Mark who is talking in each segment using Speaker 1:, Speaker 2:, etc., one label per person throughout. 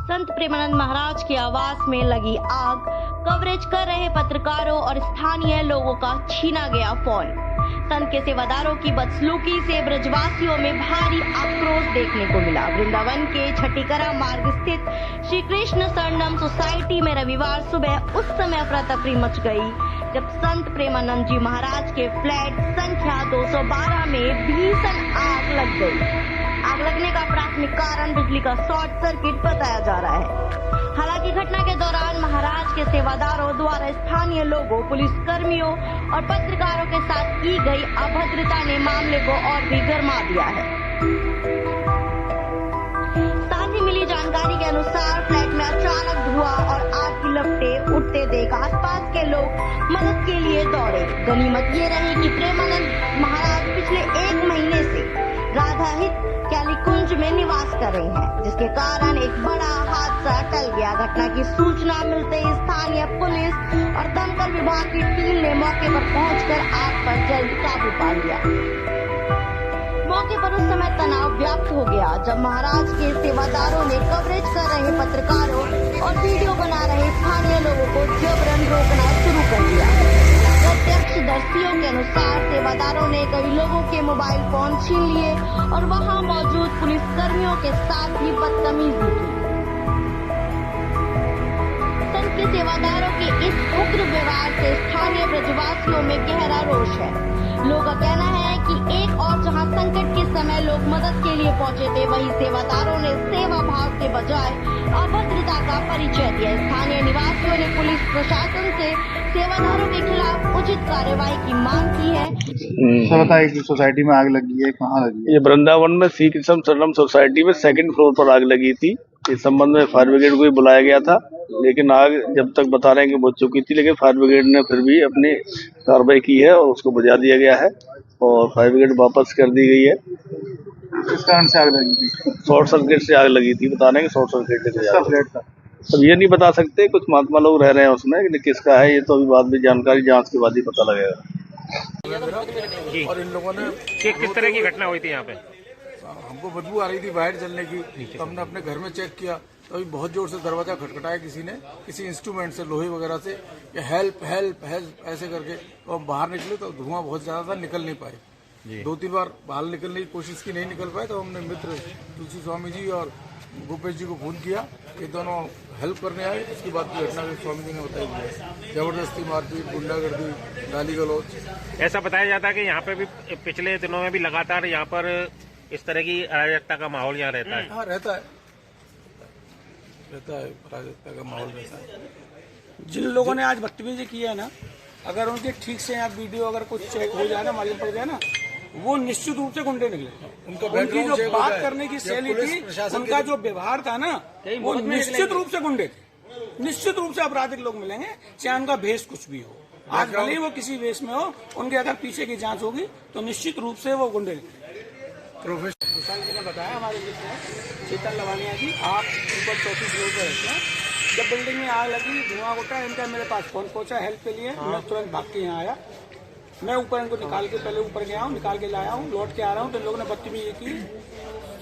Speaker 1: संत प्रेमानंद महाराज के आवास में लगी आग, कवरेज कर रहे पत्रकारों और स्थानीय लोगों का छीना गया फोन। संत के सेवादारों की बदसलूकी से ब्रजवासियों में भारी आक्रोश देखने को मिला। वृंदावन के छठीकरा मार्ग स्थित श्री कृष्ण शरणम सोसाइटी में रविवार सुबह उस समय अफरा तफरी मच गई जब संत प्रेमानंद जी महाराज के फ्लैट संख्या 212 में भीषण आग लग गई। आग लगने का प्राथमिक कारण बिजली का शॉर्ट सर्किट बताया जा रहा है। हालांकि घटना के दौरान महाराज के सेवादारों द्वारा स्थानीय लोगों, पुलिसकर्मियों और पत्रकारों के साथ की गई अभद्रता ने मामले को और भी गर्मा दिया है। साथ ही मिली जानकारी के अनुसार फ्लैट में अचानक धुआं और आग की लपटें उठते देख आसपास के लोग मदद के लिए दौड़े। गनीमत ये रही कि प्रेमानंद महाराज पिछले 1 महीने से राधाहित कैलीकुंज में निवास कर रहे हैं, जिसके कारण एक बड़ा हादसा टल गया। घटना की सूचना मिलते ही स्थानीय पुलिस और दमकल विभाग की टीम ने मौके पर पहुंचकर आग पर जल्द काबू पा लिया। मौके पर उस समय तनाव व्याप्त हो गया जब महाराज के सेवादारों ने कवरेज कर रहे पत्रकारों और वीडियो बना रहे स्थानीय लोगों को जबरन रोकना शुरू कर दिया। प्रत्यक्षदर्शियों के अनुसार सेवादारों ने कई लोगों के मोबाइल फोन छीन लिए और वहां मौजूद पुलिसकर्मियों के साथ भी बदतमीजी की। संत के सेवादारों के इस उग्र व्यवहार से स्थानीय ब्रजवासियों में गहरा रोष है। लोगों का कहना है कि एक और जहां संकट के समय लोग मदद के लिए पहुंचे थे, वहीं सेवादारों ने सेवा भाव के बजाय अभद्रता का परिचय दिया। स्थानीय निवासियों ने पुलिस प्रशासन से सेवादारों के खिलाफ उचित कार्यवाही की मांग की है।
Speaker 2: सर बताइए कि सोसाइटी में आग लगी है, कहाँ लगी है?
Speaker 3: ये वृंदावन में श्री कृष्ण शरणम सोसाइटी में 2nd फ्लोर पर आग लगी थी। इस संबंध में फायर ब्रिगेड को भी बुलाया गया था, लेकिन आग जब तक बता रहे हैं कि बुझ चुकी थी, लेकिन फायर ब्रिगेड ने फिर भी अपनी कार्रवाई की है और उसको बुझा दिया गया है और फायर ब्रिगेड वापस कर दी गई है।
Speaker 2: किस कारण से आग लगी थी?
Speaker 3: शॉर्ट सर्किट से आग लगी थी, बता रहे हैं कि शॉर्ट सर्किट से आग
Speaker 2: फ्लैट था।
Speaker 3: अब ये नहीं बता सकते, कुछ महात्मा लोग रह रहे हैं उसमें, लेकिन किसका है ये तो अभी बाद में जानकारी जांच के बाद ही पता लगेगा।
Speaker 4: और इन लोगों ने
Speaker 5: किस तरह की घटना हुई थी यहाँ पे?
Speaker 4: हमको बदबू आ रही थी बाहर जलने की, तो हमने अपने घर में चेक किया तो अभी बहुत जोर से दरवाजा खटखटाया किसी ने, किसी इंस्ट्रूमेंट से, लोहे वगैरह से, कि हेल्प हेल्प हेल्प ऐसे करके। तो हम बाहर निकले तो धुआं बहुत ज्यादा था, निकल नहीं पाए। 2-3 बार बाहर निकलने की कोशिश की, नहीं निकल पाए। तो हमने मित्र तुलसी स्वामी जी और भूपेश जी को फोन किया, ये दोनों हेल्प करने आए। उसके बाद की घटना स्वामी जी ने बताई, जबरदस्ती मारपीट, गुंडागर्दी, गाली गलौज।
Speaker 5: ऐसा बताया जाता है कि यहाँ पे भी पिछले दिनों में भी लगातार यहाँ पर इस तरह की अराजकता का माहौल यहाँ रहता है।
Speaker 4: हाँ, रहता है अराजकता का माहौल रहता है।
Speaker 6: जिन लोगों ने आज बदतमीजी की है ना, अगर उनके ठीक से यहाँ वीडियो अगर कुछ चेक हो जाए ना, मालूम पड़ जाए ना, वो निश्चित रूप से गुंडे निकले। उनकी जो बात करने की शैली थी, उनका जो व्यवहार था ना, वो निश्चित रूप से गुंडे थे। निश्चित रूप से आपराधिक लोग मिलेंगे, चाहे उनका भेष कुछ भी हो। आज भले ही वो किसी वेश में हो, उनके अगर पीछे की जांच होगी तो निश्चित रूप से वो गुंडे निकले। प्रोफेसर विशाल जी ने बताया, हमारे मित्र शीतल लवानिया जी, आप ऊपर 34 फ्लोर पर रहते हैं। जब बिल्डिंग में आग लगी, धुआं उठा, इनका मेरे पास फोन पहुंचा हेल्प के लिए। मैं तुरंत भाग के यहाँ आया। मैं ऊपर इनको निकाल के पहले ऊपर गया हूँ, निकाल के लाया हूँ, लौट के आ रहा हूँ तो लोगों ने बदतमीजी की।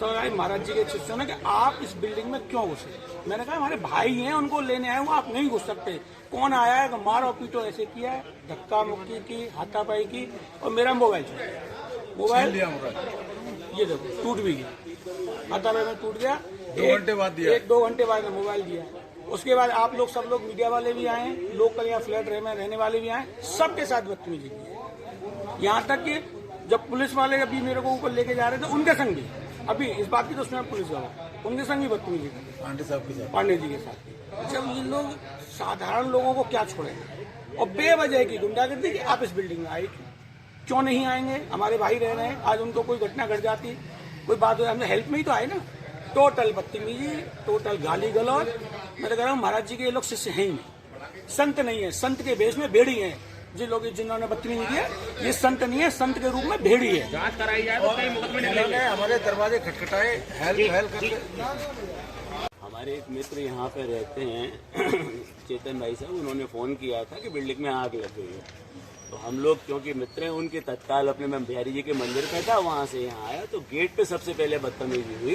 Speaker 6: तो महाराज जी के शिष्यों ने कि आप इस बिल्डिंग में क्यों घुसे? मैंने कहा हमारे भाई हैं, उनको लेने आए हूँ, आप नहीं घुस सकते। कौन आया है? मारो पीटो ऐसे किया है, धक्का मुक्की की, हाथापाई की और मेरा मोबाइल ये देखो टूट भी गया, हाथापाई में टूट गया।
Speaker 4: 2 घंटे बाद दिया,
Speaker 6: 1-2 घंटे बाद में मोबाइल दिया। उसके बाद आप लोग सब लोग मीडिया वाले भी आए, लोकल यहाँ फ्लैट में रहने वाले भी आए, सबके साथ बदतमीजी की है। यहाँ तक कि जब पुलिस वाले अभी मेरे को ऊपर लेके जा रहे थे, उनके संग भी, अभी इस बात की तो उसमें पुलिस वाला, उनके संग भी बदतमीजी की,
Speaker 4: पांडे साहब के साथ,
Speaker 6: पांडे जी के साथ। जब ये लोग साधारण लोगों को क्या छोड़ेंगे और बेवजह की गुंडागर्दी की, आप इस बिल्डिंग में आए क्यों नहीं आएंगे? हमारे भाई रह रहे हैं, आज उनको कोई घटना घट जाती, कोई बात हो, हमने हेल्प में ही तो आए ना। टोटल बदतमीजी, टोटल गाली गलौज। मैं तो कह रहा हूँ महाराज जी के ये लोग शिष्य हैं ही नहीं, संत नहीं है। संत के भेष में भेड़ी है जिन लोग, जिन्होंने बदतमीजी की है, ये संत नहीं है, संत के रूप में भेड़ी है।
Speaker 5: जांच कराई जाए तो कई मुकदमे
Speaker 4: हमारे दरवाजे खटखटाए, हेल्प करके।
Speaker 7: हमारे एक मित्र यहाँ पे रहते हैं चेतन भाई साहब, उन्होंने फोन किया था कि बिल्डिंग में आग लग गई है। तो हम लोग क्योंकि मित्र हैं उनके, तत्काल अपने मैं बिहारी जी के मंदिर पे था, वहाँ से यहाँ आया तो गेट पे सबसे पहले बदतमीजी हुई।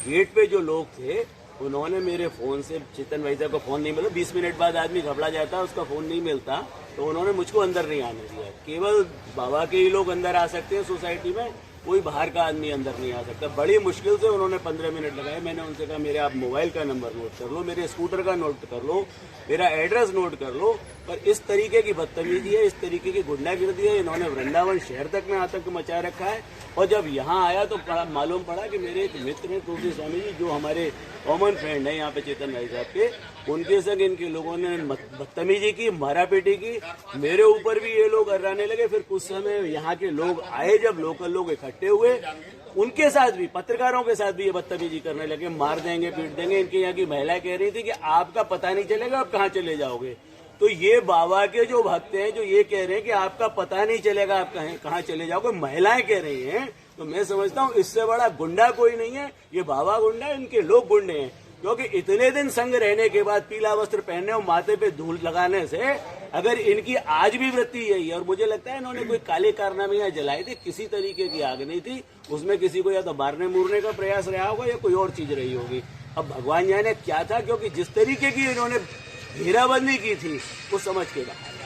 Speaker 7: गेट पे जो लोग थे उन्होंने मेरे फोन से, चेतन भाई साहब का फोन नहीं मिला, 20 मिनट बाद आदमी घबरा जाता है, उसका फोन नहीं मिलता, तो उन्होंने मुझको अंदर नहीं आने दिया। केवल बाबा के ही लोग अंदर आ सकते हैं सोसाइटी में, कोई बाहर का आदमी अंदर नहीं आ सकता। बड़ी मुश्किल से उन्होंने 15 मिनट लगाए। मैंने उनसे कहा मेरे आप मोबाइल का नंबर नोट कर लो, मेरे स्कूटर का नोट कर लो, मेरा एड्रेस नोट कर लो, पर इस तरीके की बदतमीजी है, इस तरीके की गुंडागिर्दी है, इन्होंने वृंदावन शहर तक में आतंक मचा रखा है। और जब यहाँ आया तो मालूम पड़ा कि मेरे एक मित्र हैं तुलसी स्वामी जी, जो हमारे कॉमन फ्रेंड है यहाँ पे चेतन भाई साहब के, उनके संग इनके लोगों ने बदतमीजी की, मारापीटी की, मेरे ऊपर भी ये लोग अर्राने लगे। फिर कुछ समय यहाँ के लोग आए, जब लोकल लोग इकट्ठे हुए, उनके साथ भी, पत्रकारों के साथ भी ये बदतमीजी करने लगे, मार देंगे, पीट देंगे। इनके यहाँ की महिलाएं कह रही थी कि आपका पता नहीं चलेगा, आप कहाँ चले जाओगे। तो ये बाबा के जो भक्त हैं, जो ये कह रहे हैं कि आपका पता नहीं चलेगा, आप कहाँ चले जाओगे, महिलाएं कह रही हैं, तो मैं समझता हूँ इससे बड़ा गुंडा कोई नहीं है। ये बाबा गुंडा है, इनके लोग गुंडे हैं। क्योंकि इतने दिन संग रहने के बाद, पीला वस्त्र पहनने और माथे पे धूल लगाने से, अगर इनकी आज भी वृत्ति यही है, और मुझे लगता है इन्होंने कोई काले कारनामे यहाँ जलाए थे, किसी तरीके की आग नहीं थी, उसमें किसी को या तो मारने मुरने का प्रयास रहा होगा या कोई और चीज रही होगी। अब भगवान जाने क्या था, क्योंकि जिस तरीके की इन्होंने घेराबंदी की थी वो समझ के बाहर।